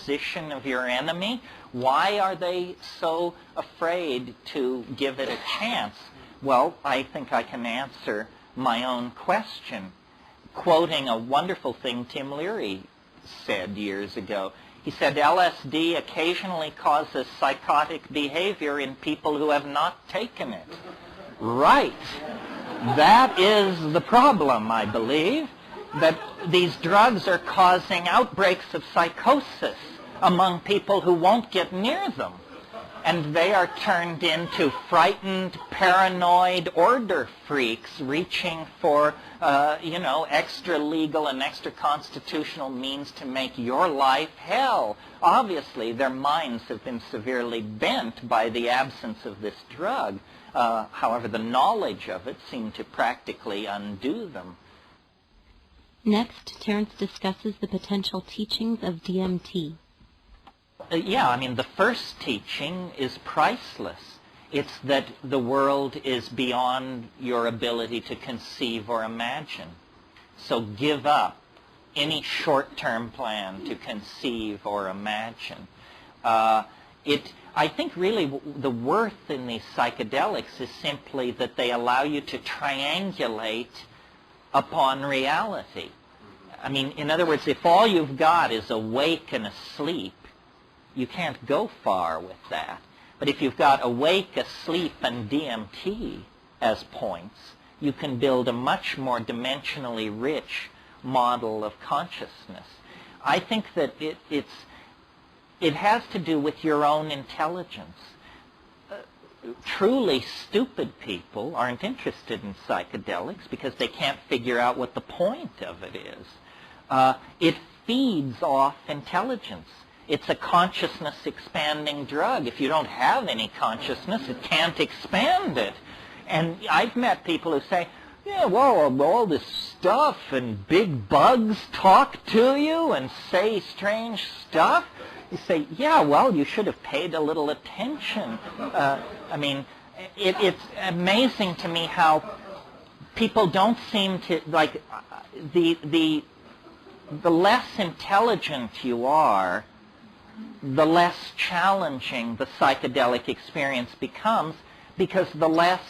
position of your enemy? Why are they so afraid to give it a chance? Well, I think I can answer my own question, quoting a wonderful thing Tim Leary said years ago. He said, LSD occasionally causes psychotic behavior in people who have not taken it. Right. That is the problem, I believe, that these drugs are causing outbreaks of psychosis among people who won't get near them. And they are turned into frightened, paranoid order freaks reaching for, extra legal and extra constitutional means to make your life hell. Obviously, their minds have been severely bent by the absence of this drug. However, the knowledge of it seemed to practically undo them. Next, Terence discusses the potential teachings of DMT. The first teaching is priceless. It's that the world is beyond your ability to conceive or imagine. So give up any short-term plan to conceive or imagine. I think really the worth in these psychedelics is simply that they allow you to triangulate upon reality. In other words, if all you've got is awake and asleep, you can't go far with that. But if you've got awake, asleep, and DMT as points, you can build a much more dimensionally rich model of consciousness. I think that it has to do with your own intelligence. Truly stupid people aren't interested in psychedelics because they can't figure out what the point of it is. It feeds off intelligence. It's a consciousness-expanding drug. If you don't have any consciousness, it can't expand it. And I've met people who say, yeah, well, all this stuff and big bugs talk to you and say strange stuff. You say, yeah, well, you should have paid a little attention. It's amazing to me how people don't seem to, like, the less intelligent you are, the less challenging the psychedelic experience becomes, because the less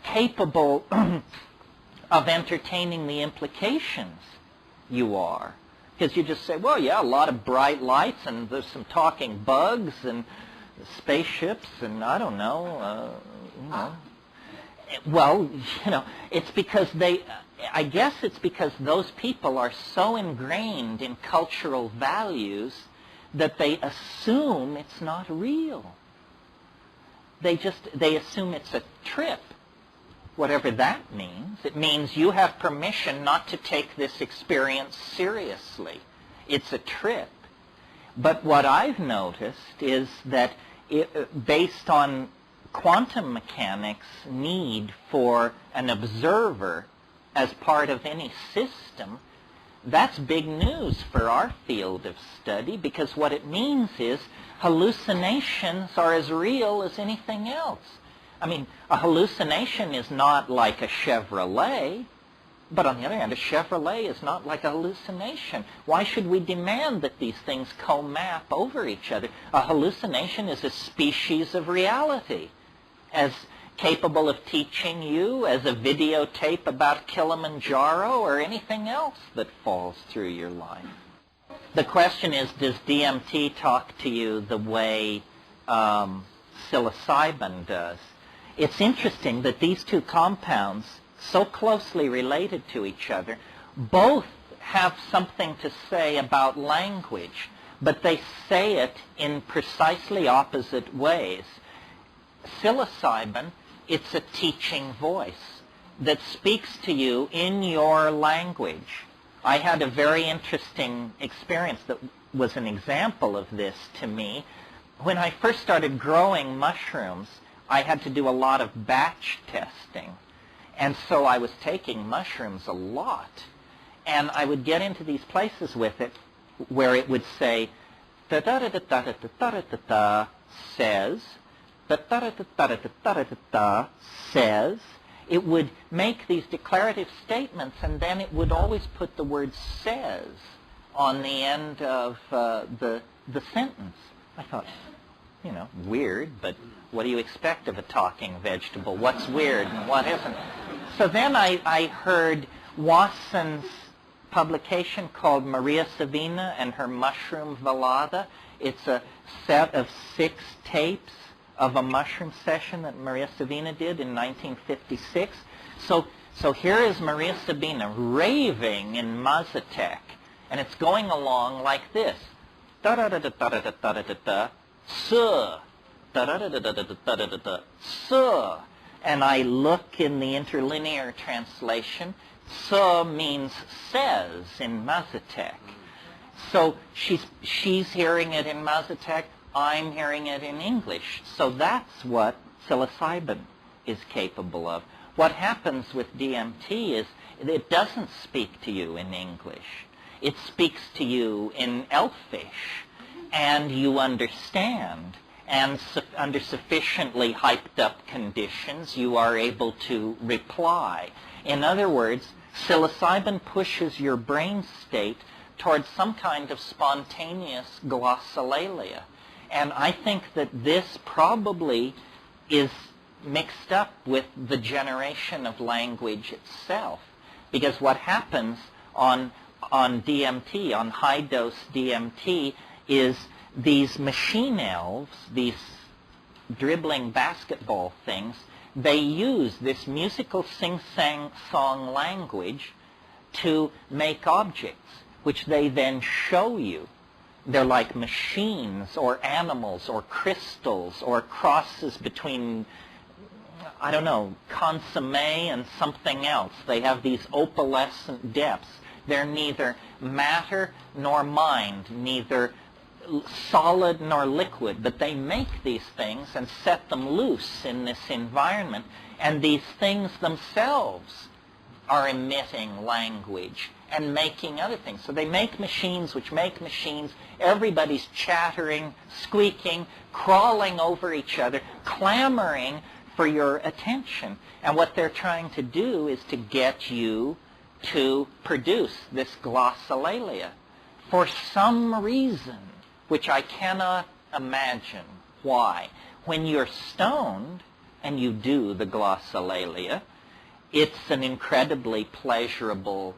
capable of entertaining the implications you are. Because you just say, well, yeah, a lot of bright lights, and there's some talking bugs, and spaceships, and I don't know, Well, it's because I guess it's because those people are so ingrained in cultural values that they assume it's not real. They assume it's a trip, whatever that means. It means you have permission not to take this experience seriously. It's a trip. But what I've noticed is that based on quantum mechanics' need for an observer as part of any system, that's big news for our field of study, because what it means is hallucinations are as real as anything else. A hallucination is not like a Chevrolet, but on the other hand, a Chevrolet is not like a hallucination. Why should we demand that these things co-map over each other? A hallucination is a species of reality, as capable of teaching you as a videotape about Kilimanjaro or anything else that falls through your life. The question is, does DMT talk to you the way psilocybin does? It's interesting that these two compounds, so closely related to each other, both have something to say about language, but they say it in precisely opposite ways. Psilocybin, it's a teaching voice that speaks to you in your language. I had a very interesting experience that was an example of this to me. When I first started growing mushrooms, I had to do a lot of batch testing. And so I was taking mushrooms a lot. And I would get into these places with it where it would say, da-da-da-da-da-da-da-da-da, says, da-da-da-da-da-da-da-da, says. It would make these declarative statements, and then it would always put the word says on the end of the the sentence. I thought, weird, but what do you expect of a talking vegetable? What's weird and what isn't? So then I heard Wasson's publication called Maria Savina and Her Mushroom Velada. It's a set of 6 tapes of a mushroom session that Maria Savina did in 1956. So here is Maria Sabina raving in Mazatec, and it's going along like this. Da da da da da da da da da da, suh, da da da da da da da da da, suh. And I look in the interlinear translation. Suh means says in Mazatec. So she's hearing it in Mazatec. I'm hearing it in English. So that's what psilocybin is capable of. What happens with DMT is it doesn't speak to you in English. It speaks to you in Elfish, and you understand. And under sufficiently hyped up conditions, you are able to reply. In other words, psilocybin pushes your brain state towards some kind of spontaneous glossolalia. And I think that this probably is mixed up with the generation of language itself. Because what happens on DMT, on high-dose DMT, is these machine elves, these dribbling basketball things, they use this musical sing-sang-song language to make objects, which they then show you. They're like machines or animals or crystals or crosses between, I don't know, consomme and something else. They have these opalescent depths. They're neither matter nor mind, neither solid nor liquid, but they make these things and set them loose in this environment, and these things themselves are emitting language and making other things. So they make machines which make machines. Everybody's chattering, squeaking, crawling over each other, clamoring for your attention. And what they're trying to do is to get you to produce this glossolalia. For some reason, which I cannot imagine why, when you're stoned and you do the glossolalia, it's an incredibly pleasurable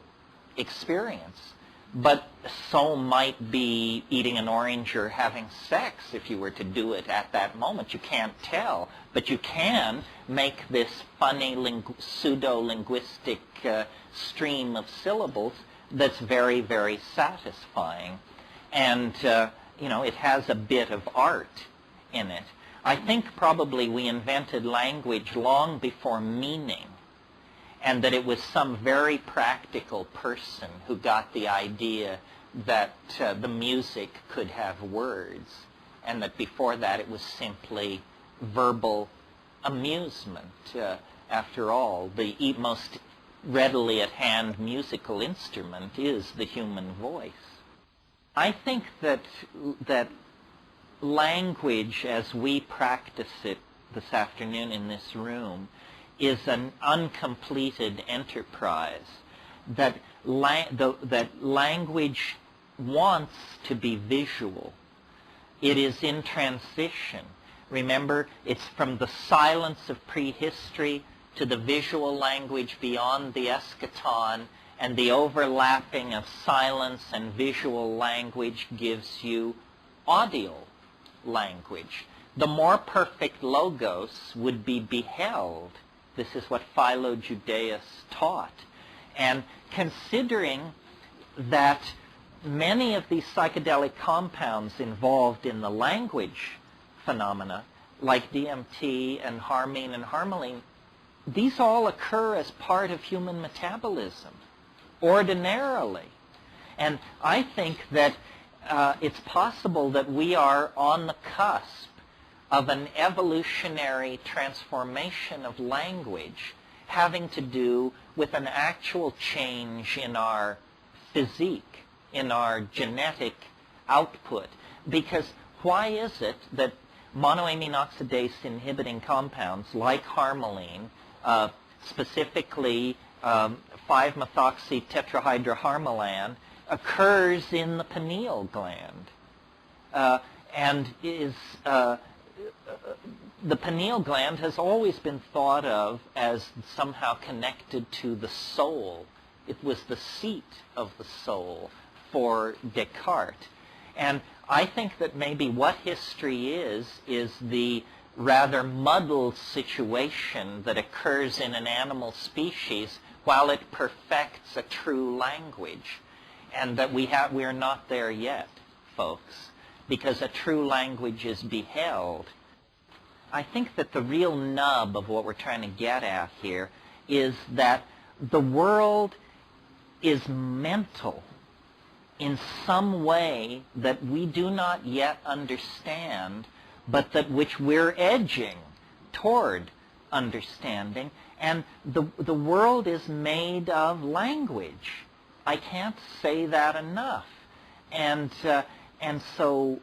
experience. But so might be eating an orange or having sex if you were to do it at that moment. You can't tell, but you can make this funny pseudo-linguistic stream of syllables that's very, very satisfying. And, it has a bit of art in it. I think probably we invented language long before meaning, and that it was some very practical person who got the idea that the music could have words, and that before that it was simply verbal amusement. After all, the most readily at hand musical instrument is the human voice. I think that language as we practice it this afternoon in this room is an uncompleted enterprise, that language wants to be visual. It is in transition. Remember, it's from the silence of prehistory to the visual language beyond the eschaton, and the overlapping of silence and visual language gives you audio language. The more perfect logos would be beheld. This is what Philo Judaeus taught. And considering that many of these psychedelic compounds involved in the language phenomena, like DMT and harmine and harmaline, these all occur as part of human metabolism, ordinarily. And I think that it's possible that we are on the cusp of an evolutionary transformation of language having to do with an actual change in our physique, in our genetic output. Because why is it that monoamine oxidase inhibiting compounds like harmaline, specifically 5-methoxy tetrahydroharmalan, occurs in the pineal gland? and is the pineal gland has always been thought of as somehow connected to the soul. It was the seat of the soul for Descartes. And I think that maybe what history is the rather muddled situation that occurs in an animal species while it perfects a true language. And that we're not there yet, folks, because a true language is beheld. I think that the real nub of what we're trying to get at here is that the world is mental in some way that we do not yet understand, but that which we're edging toward understanding. And the world is made of language. I can't say that enough. And so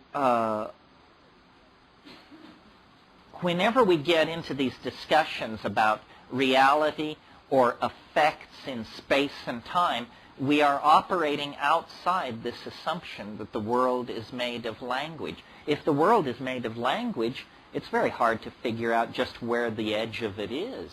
whenever we get into these discussions about reality or effects in space and time, we are operating outside this assumption that the world is made of language. If the world is made of language, it's very hard to figure out just where the edge of it is.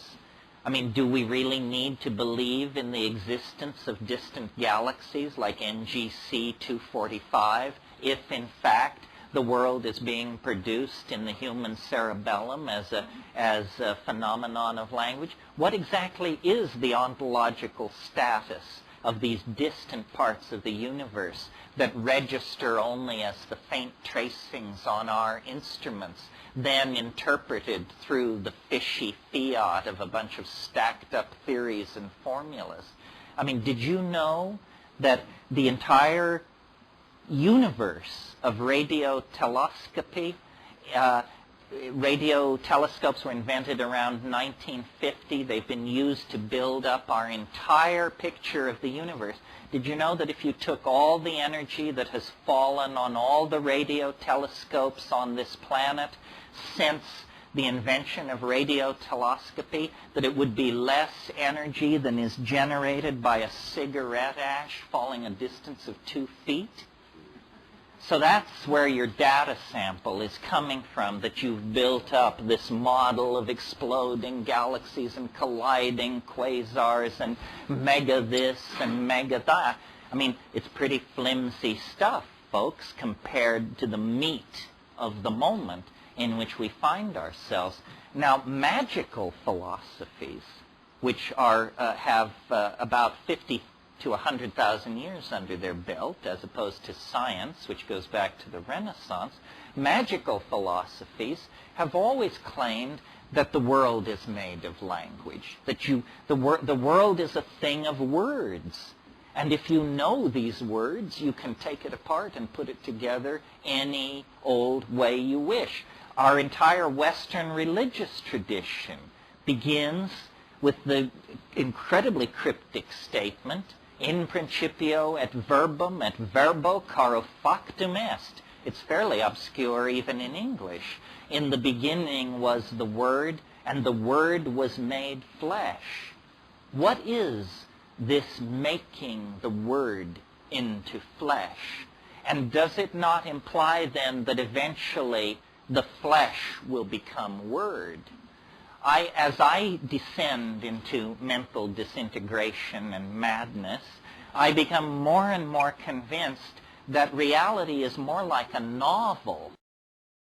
I mean, do we really need to believe in the existence of distant galaxies like NGC 245 if, in fact, the world is being produced in the human cerebellum as a phenomenon of language? What exactly is the ontological status of these distant parts of the universe that register only as the faint tracings on our instruments, then interpreted through the fishy fiat of a bunch of stacked up theories and formulas? I mean, did you know that the entire universe of radio telescopy, radio telescopes were invented around 1950. They've been used to build up our entire picture of the universe. Did you know that if you took all the energy that has fallen on all the radio telescopes on this planet since the invention of radio telescopy, that it would be less energy than is generated by a cigarette ash falling a distance of 2 feet? So that's where your data sample is coming from, that you've built up this model of exploding galaxies and colliding quasars and mega this and mega that. I mean, it's pretty flimsy stuff, folks, compared to the meat of the moment in which we find ourselves. Now, magical philosophies, which are have about 50 to 100,000 years under their belt, as opposed to science, which goes back to the Renaissance, magical philosophies have always claimed that the world is made of language, that the world is a thing of words. And if you know these words, you can take it apart and put it together any old way you wish. Our entire Western religious tradition begins with the incredibly cryptic statement, in principio et verbum et verbo caro factum est. It's fairly obscure even in English. In the beginning was the Word, and the Word was made flesh. What is this making the Word into flesh? And does it not imply then that eventually the flesh will become Word? As I descend into mental disintegration and madness, I become more and more convinced that reality is more like a novel